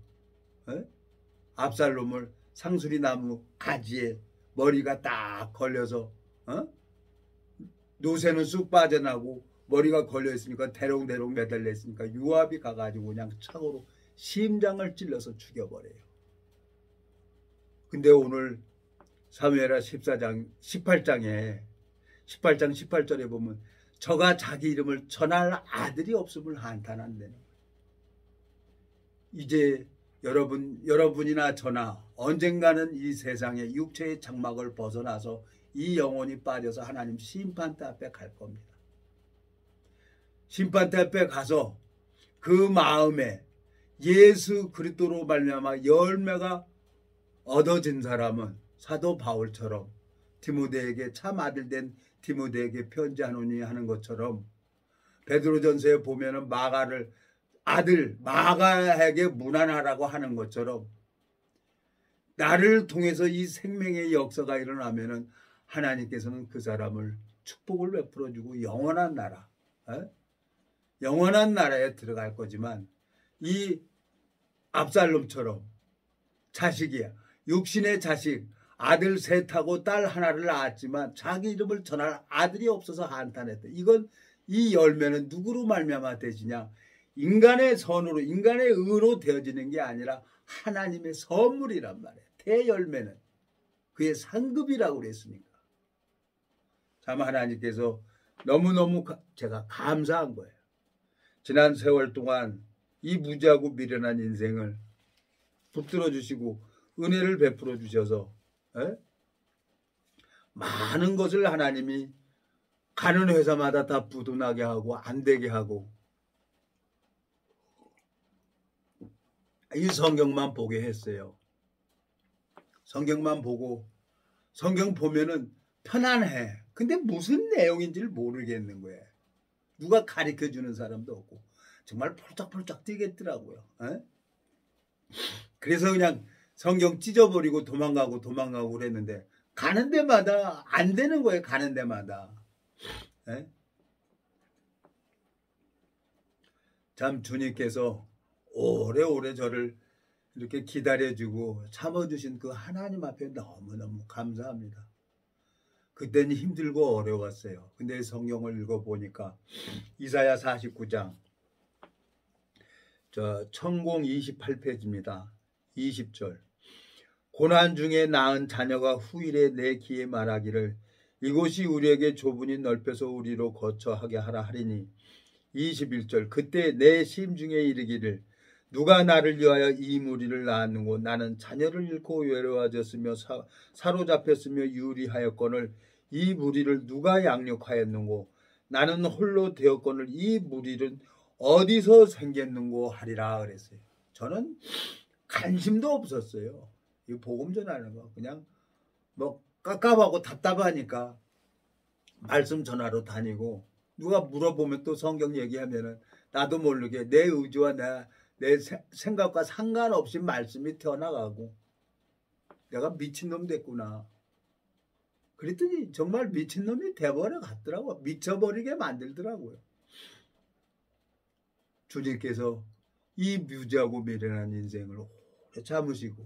압살롬을 상수리나무 가지에 머리가 딱 걸려서 노새는 쑥 빠져나고 머리가 걸려있으니까 대롱대롱 매달려 있으니까 요압이 가가지고 그냥 창으로 심장을 찔러서 죽여버려요. 근데 오늘 사무엘하 18장 18절에 보면 저가 자기 이름을 전할 아들이 없음을 한탄한다는 거예요. 이제 여러분이나 저나 언젠가는 이 세상의 육체의 장막을 벗어나서 이 영혼이 빠져서 하나님 심판대 앞에 갈 겁니다. 심판대 앞에 가서 그 마음에 예수 그리스도로 말미암아 열매가 얻어진 사람은 사도 바울처럼 디모데에게 참 아들 된 디모데에게 편지하노니 하는 것처럼 베드로전서에 보면은 마가에게 문안하라고 하는 것처럼 나를 통해서 이 생명의 역사가 일어나면은 하나님께서는 그 사람을 축복을 베풀어주고 영원한 나라에 들어갈 거지만 이 압살롬처럼 자식이야. 육신의 자식, 아들 셋하고 딸 하나를 낳았지만 자기 이름을 전할 아들이 없어서 한탄했다. 이 열매는 누구로 말미암아 되지냐? 인간의 선으로, 인간의 의로 되어지는 게 아니라 하나님의 선물이란 말이에요. 대열매는 그의 상급이라고 그랬으니까. 참 하나님께서 너무너무 제가 감사한 거예요. 지난 세월 동안 이 무지하고 미련한 인생을 붙들어 주시고 은혜를 베풀어 주셔서 많은 것을 하나님이 가는 회사마다 다 부도나게 하고 안 되게 하고 이 성경만 보게 했어요. 성경만 보고 성경 보면은 편안해. 근데 무슨 내용인지를 모르겠는 거예요. 누가 가르쳐 주는 사람도 없고 정말 폴짝폴짝 뛰겠더라고요. 그래서 그냥 성경 찢어버리고 도망가고 그랬는데 가는 데마다 안 되는 거예요. 가는 데마다. 참 주님께서 오래오래 저를 이렇게 기다려주고 참아주신 그 하나님 앞에 너무너무 감사합니다. 그때는 힘들고 어려웠어요. 근데 성경을 읽어보니까 이사야 49장 천공 28페이지입니다. 20절 고난 중에 낳은 자녀가 후일에 내 귀에 말하기를 이곳이 우리에게 좁으니 넓혀서 우리로 거처하게 하라 하리니 21절 그때 내 심중에 이르기를 누가 나를 위하여 이 무리를 낳았는고 나는 자녀를 잃고 외로워졌으며 사로잡혔으며 유리하였거늘 이 무리를 누가 양육하였는고 나는 홀로 되었거늘 이 무리는 어디서 생겼는고 하리라 그랬어요. 저는 관심도 없었어요. 이 복음 전하는 거 그냥 뭐 깝깝하고 답답하니까 말씀 전하러 다니고 누가 물어보면 또 성경 얘기하면은 나도 모르게 내 의지와 내 생각과 상관없이 말씀이 튀어나가고 내가 미친놈 됐구나. 그랬더니 정말 미친놈이 돼버려 갔더라고요. 미쳐버리게 만들더라고요. 주님께서 이 무지하고 미련한 인생을 오래 참으시고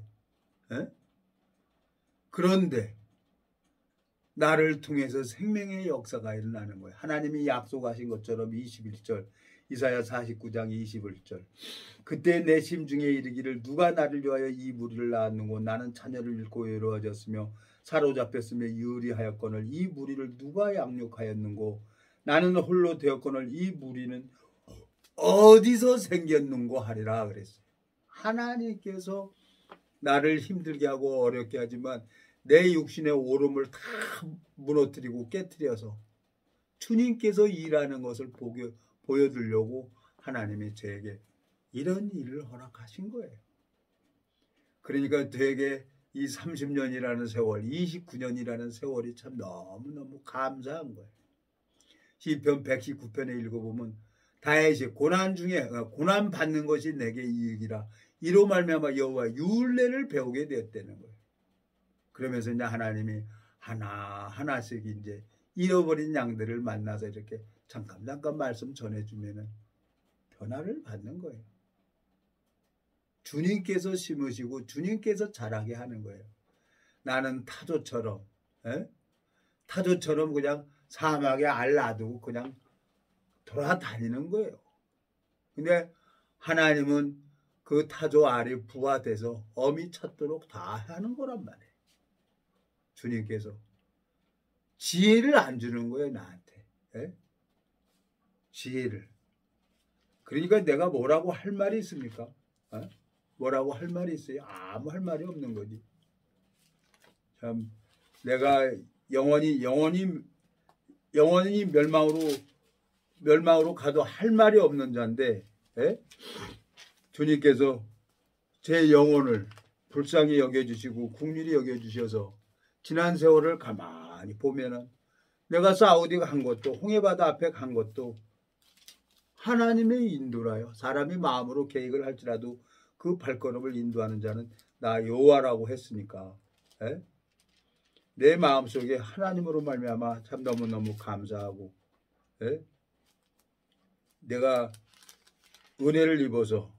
그런데 나를 통해서 생명의 역사가 일어나는 거예요. 하나님이 약속하신 것처럼 21절 이사야 49장 21절 그때 내 심중에 이르기를 누가 나를 위하여 이 무리를 낳았는고 나는 자녀를 잃고 외로워졌으며 사로잡혔으며 유리하였거늘 이 무리를 누가 양육하였는고 나는 홀로 되었거늘 이 무리는 어디서 생겼는고 하리라 그랬어요. 하나님께서 나를 힘들게 하고 어렵게 하지만 내 육신의 오름을 다 무너뜨리고 깨뜨려서 주님께서 일하는 것을 보여주려고 하나님이 저에게 이런 일을 허락하신 거예요. 그러니까 되게 이 30년이라는 세월, 29년이라는 세월이 참 너무너무 감사한 거예요. 시편 119편에 읽어보면 다윗이 고난 중에 고난 받는 것이 내게 이익이라 이로 말미암아 여호와 율례를 배우게 되었다는 거예요. 그러면서 이제 하나님이 하나씩 이제 잃어버린 양들을 만나서 이렇게 잠깐 말씀 전해주면은 변화를 받는 거예요. 주님께서 심으시고 주님께서 자라게 하는 거예요. 나는 타조처럼 그냥 사막에 알 놔두고 그냥 돌아다니는 거예요. 근데 하나님은 그 타조 알이 부화돼서 어미 찾도록 다 하는 거란 말이에요. 주님께서 지혜를 안 주는 거예요, 나한테. 지혜를. 그러니까 내가 뭐라고 할 말이 있습니까? 뭐라고 할 말이 있어요? 아무 할 말이 없는 거지. 참 내가 영원히 멸망으로 가도 할 말이 없는 자인데 주님께서 제 영혼을 불쌍히 여겨주시고 긍휼히 여겨주셔서 지난 세월을 가만히 보면은 내가 사우디 간 것도 홍해바다 앞에 간 것도 하나님의 인도라요. 사람이 마음으로 계획을 할지라도 그 발걸음을 인도하는 자는 나 여호와라고 했으니까 내 마음속에 하나님으로 말미암아 참 너무너무 감사하고 내가 은혜를 입어서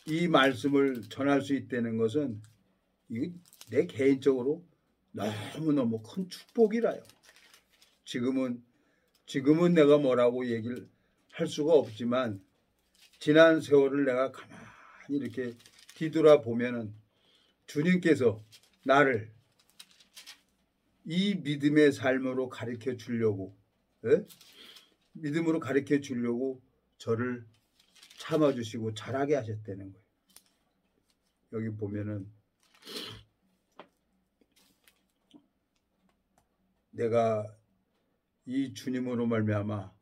이 말씀을 전할 수 있다는 것은 이게 내 개인적으로 너무너무 큰 축복이라요. 지금은 내가 뭐라고 얘기를 할 수가 없지만 지난 세월을 내가 가만히 이렇게 뒤돌아보면은 주님께서 나를 이 믿음의 삶으로 가르쳐 주려고 믿음으로 가르쳐 주려고 저를 참아주시고 자라게 하셨다는 거예요. 여기 보면은 내가 이 주님으로 말미암아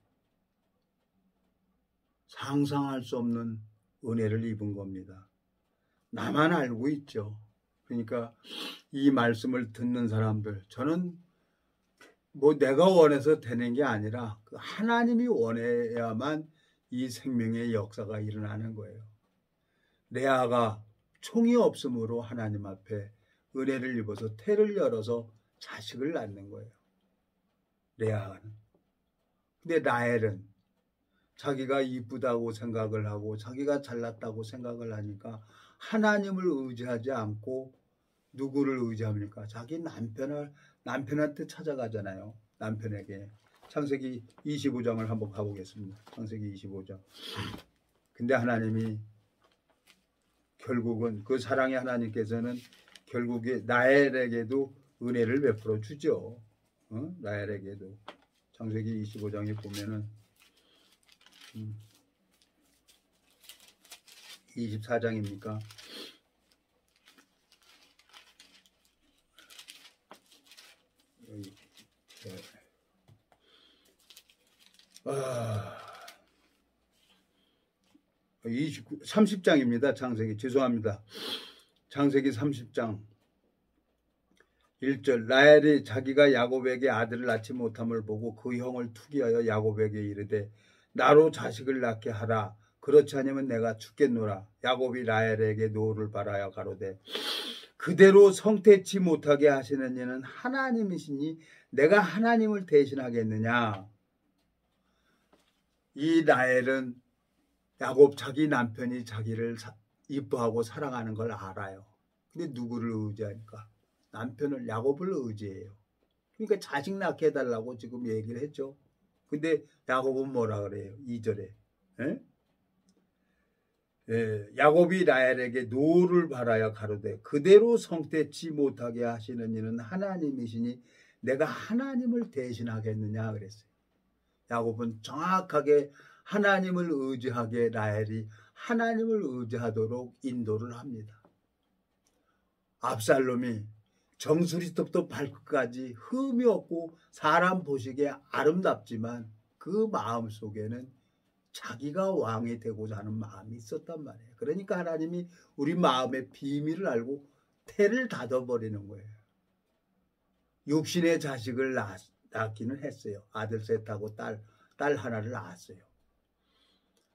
상상할 수 없는 은혜를 입은 겁니다. 나만 알고 있죠. 그러니까 이 말씀을 듣는 사람들, 저는 뭐 내가 원해서 되는 게 아니라 그 하나님이 원해야만 이 생명의 역사가 일어나는 거예요. 레아가 총이 없으므로 하나님 앞에 은혜를 입어서 태를 열어서 자식을 낳는 거예요. 레아는. 근데 라헬은 자기가 이쁘다고 생각을 하고 자기가 잘났다고 생각을 하니까 하나님을 의지하지 않고 누구를 의지합니까? 자기 남편한테 찾아가잖아요. 남편에게. 창세기 25장을 한번 가보겠습니다. 창세기 25장. 근데 하나님이 결국은 그 사랑의 하나님께서는 결국에 라헬에게도 은혜를 베풀어 주죠. 라헬에게도. 창세기 25장에 보면은 24장입니까? 여기 30장입니다. 창세기. 죄송합니다. 창세기 30장 1절. 라헬이 자기가 야곱에게 아들을 낳지 못함을 보고 그 형을 투기하여 야곱에게 이르되 나로 자식을 낳게 하라. 그렇지 않으면 내가 죽겠노라. 야곱이 라헬에게 노를 바라여 가로되 그대로 성태치 못하게 하시는 이는 하나님이시니 내가 하나님을 대신하겠느냐. 이 라헬은 야곱 자기 남편이 자기를 이뻐하고 사랑하는 걸 알아요. 근데 누구를 의지하니까? 남편을, 야곱을 의지해요. 그러니까 자식 낳게 해달라고 지금 얘기를 했죠. 근데 야곱은 뭐라 그래요? 2절에. 야곱이 라헬에게 노를 바라여 가로되 그대로 성태치 못하게 하시는 이는 하나님이시니 내가 하나님을 대신하겠느냐 그랬어요. 야곱은 정확하게 하나님을 의지하게 라헬이 하나님을 의지하도록 인도를 합니다. 압살롬이 정수리부터 발끝까지 흠이 없고 사람 보시기에 아름답지만 그 마음 속에는 자기가 왕이 되고자 하는 마음이 있었단 말이에요. 그러니까 하나님이 우리 마음의 비밀을 알고 태를 닫아버리는 거예요. 육신의 자식을 낳기는 했어요. 아들 셋하고 딸 하나를 낳았어요.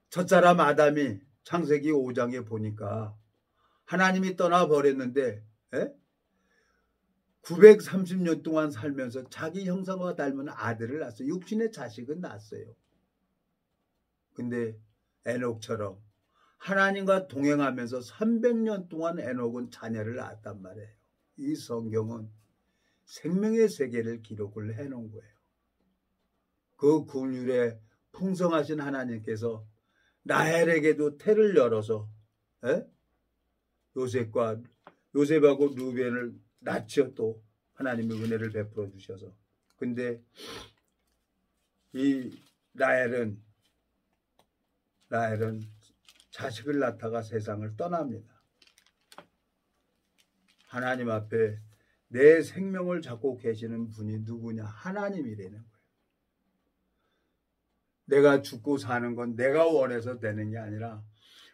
첫사람 아담이 창세기 5장에 보니까 하나님이 떠나버렸는데 930년 동안 살면서 자기 형상과 닮은 아들을 낳았어요. 육신의 자식은 낳았어요. 근데 에녹처럼 하나님과 동행하면서 300년 동안 에녹은 자녀를 낳았단 말이에요. 이 성경은 생명의 세계를 기록을 해놓은 거예요. 그 긍휼에 풍성하신 하나님께서 라헬에게도 태를 열어서 요셉하고 루벤을 낳죠. 또 하나님의 은혜를 베풀어 주셔서. 근데 이 라헬은 자식을 낳다가 세상을 떠납니다. 하나님 앞에 내 생명을 잡고 계시는 분이 누구냐? 하나님이라는 거예요. 내가 죽고 사는 건 내가 원해서 되는 게 아니라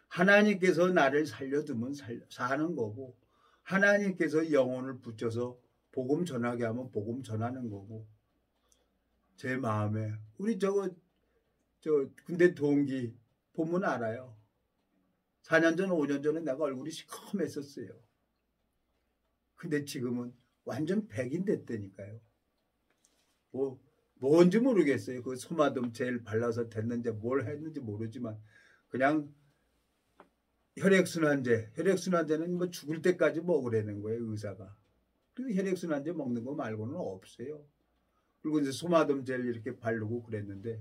하나님께서 나를 살려두면 사는 거고, 하나님께서 영혼을 붙여서 복음 전하게 하면 복음 전하는 거고. 제 마음에 우리 저 군대 동기 보면 알아요. 4년 전 5년 전에 내가 얼굴이 시커맸었어요. 근데 지금은 완전 백인 됐다니까요. 뭔지 모르겠어요. 그 소마돔 젤 발라서 됐는지 뭘 했는지 모르지만 그냥 혈액순환제는 뭐 죽을 때까지 먹으라는 거예요, 의사가. 그래서 혈액순환제 먹는 거 말고는 없어요. 그리고 이제 소마돔 젤 이렇게 바르고 그랬는데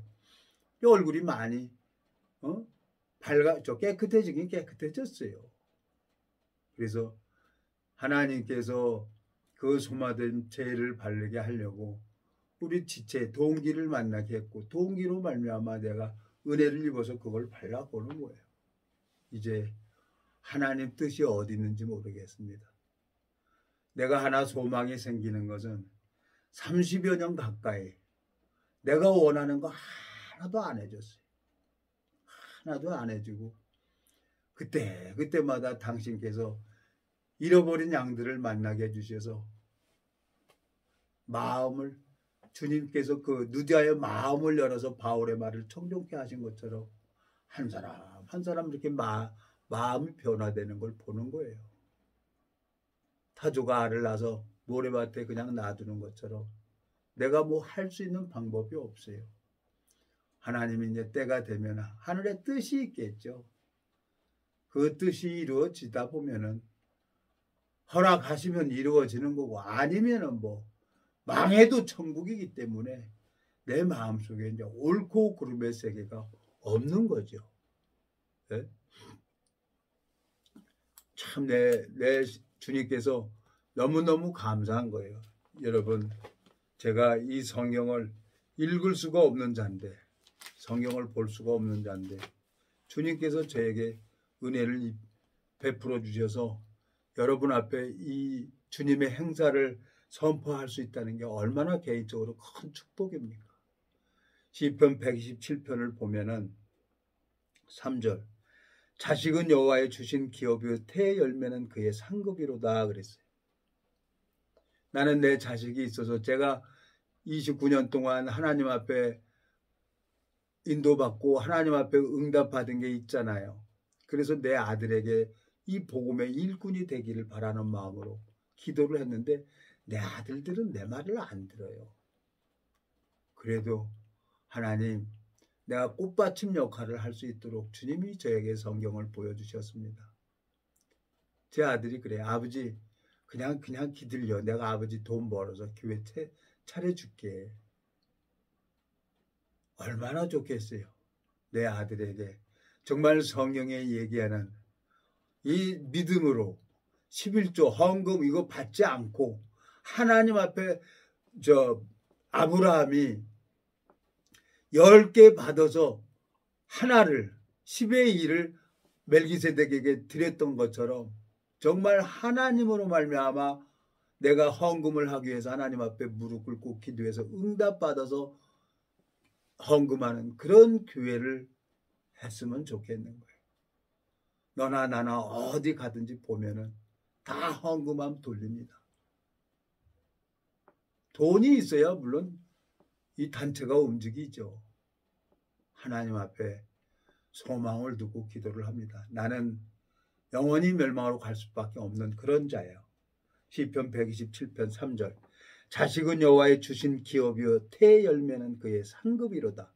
얼굴이 많이 깨끗해지긴 깨끗해졌어요. 그래서 하나님께서 그 소마돔 젤을 바르게 하려고 우리 지체 동기를 만나게 했고, 동기로 말미암아 내가 은혜를 입어서 그걸 발라보는 거예요. 이제 하나님 뜻이 어디 있는지 모르겠습니다. 내가 하나 소망이 생기는 것은 30여 년 가까이 내가 원하는 거 하나도 안 해줬어요. 하나도 안 해주고 그때마다 당신께서 잃어버린 양들을 만나게 해주셔서 주님께서 그 누디아의 마음을 열어서 바울의 말을 청종케 하신 것처럼 한 사람 한 사람 이렇게 마음이 변화되는 걸 보는 거예요. 타조가 알을 낳아서 모래밭에 그냥 놔두는 것처럼 내가 뭐 할 수 있는 방법이 없어요. 하나님이 이제 때가 되면 하늘의 뜻이 있겠죠. 그 뜻이 이루어지다 보면은 허락하시면 이루어지는 거고, 아니면은 뭐 망해도 천국이기 때문에 내 마음속에 이제 옳고 그름의 세계가 없는 거죠. 네? 참 내 주님께서 너무너무 감사한 거예요. 여러분, 제가 이 성경을 읽을 수가 없는 자인데, 성경을 볼 수가 없는 자인데 주님께서 저에게 은혜를 베풀어 주셔서 여러분 앞에 이 주님의 행사를 선포할 수 있다는 게 얼마나 개인적으로 큰 축복입니까? 시편 127편을 보면은 3절, 자식은 여호와의 주신 기업이요 태의 열매는 그의 상급이로다 그랬어요. 나는 내 자식이 있어서 제가 29년 동안 하나님 앞에 인도받고 하나님 앞에 응답받은 게 있잖아요. 그래서 내 아들에게 이 복음의 일꾼이 되기를 바라는 마음으로 기도를 했는데 내 아들들은 내 말을 안 들어요. 그래도 하나님, 내가 꽃받침 역할을 할 수 있도록 주님이 저에게 성경을 보여주셨습니다. 제 아들이 그래요. 아버지, 그냥 기들려. 내가 아버지 돈 벌어서 교회 차려줄게. 얼마나 좋겠어요. 내 아들에게 정말 성경에 얘기하는 이 믿음으로 11조 헌금 이거 받지 않고 하나님 앞에 아브라함이 10개 받아서 하나를 10의 1을 멜기세덱에게 드렸던 것처럼 정말 하나님으로 말미암아 내가 헌금을 하기 위해서 하나님 앞에 무릎 꿇고 기도해서 응답받아서 헌금하는 그런 교회를 했으면 좋겠는 거예요. 너나 나나 어디 가든지 보면은 다 헌금하면 돌립니다. 돈이 있어야 물론 이 단체가 움직이죠. 하나님 앞에 소망을 두고 기도를 합니다. 나는 영원히 멸망으로 갈 수밖에 없는 그런 자예요. 시편 127편 3절 자식은 여호와의 주신 기업이요 태의 열매는 그의 상급이로다.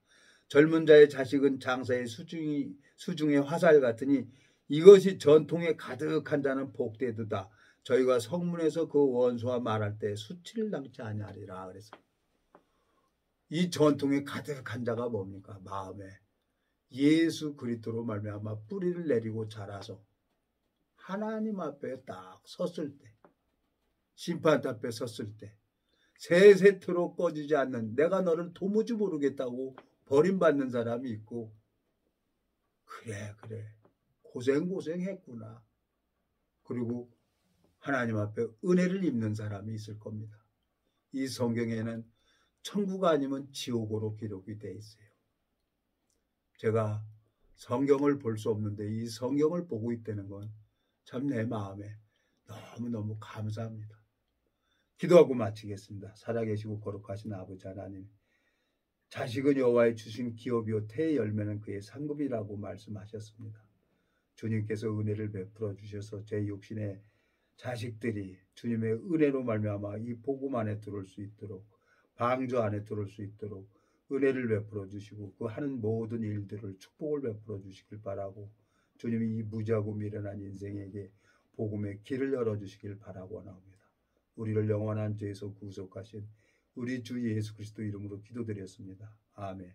젊은 자의 자식은 장사의 수중의 화살 같으니 이것이 전통에 가득한 자는 복되도다. 저희가 성문에서 그 원수와 말할 때 수치를 당치 아니하리라. 그래서 이 전통에 가득한 자가 뭡니까? 마음에 예수 그리스도로 말미암아 뿌리를 내리고 자라서 하나님 앞에 딱 섰을 때, 심판 앞에 섰을 때 세세토록 꺼지지 않는, 내가 너를 도무지 모르겠다고 버림받는 사람이 있고, 그래 고생했구나, 그리고 하나님 앞에 은혜를 입는 사람이 있을 겁니다. 이 성경에는 천국 아니면 지옥으로 기록이 되어 있어요. 제가 성경을 볼 수 없는데 이 성경을 보고 있다는 건 참 내 마음에 너무너무 감사합니다. 기도하고 마치겠습니다. 살아계시고 거룩하신 아버지 하나님, 자식은 여호와의 주신 기업이요 태의 열매는 그의 상급이라고 말씀하셨습니다. 주님께서 은혜를 베풀어 주셔서 제 육신의 자식들이 주님의 은혜로 말미암아 이 복음 안에 들어올 수 있도록, 방주 안에 들어올 수 있도록 은혜를 베풀어 주시고 그 하는 모든 일들을 축복을 베풀어 주시길 바라고, 주님이 이 무지하고 미련한 인생에게 복음의 길을 열어주시길 바라고 원합니다. 우리를 영원한 죄에서 구속하신 우리 주 예수 그리스도 이름으로 기도드렸습니다. 아멘.